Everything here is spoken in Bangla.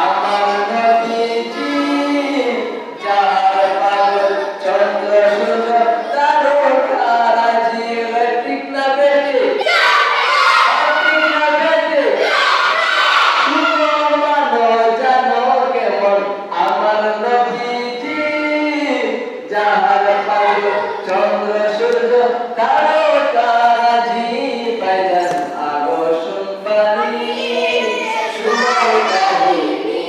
আমার নবীজি যার পাগল চন্দ্র সূর্য তারকারাজি ঠিক না বেটে ঠিক না বেটে শুনো মানো জানো কেমন আমার নবীজি যার পাগল চন্দ্র সূর্য তারকারাজি পাইলেন আগো শুনবানি শুনো কাহিনী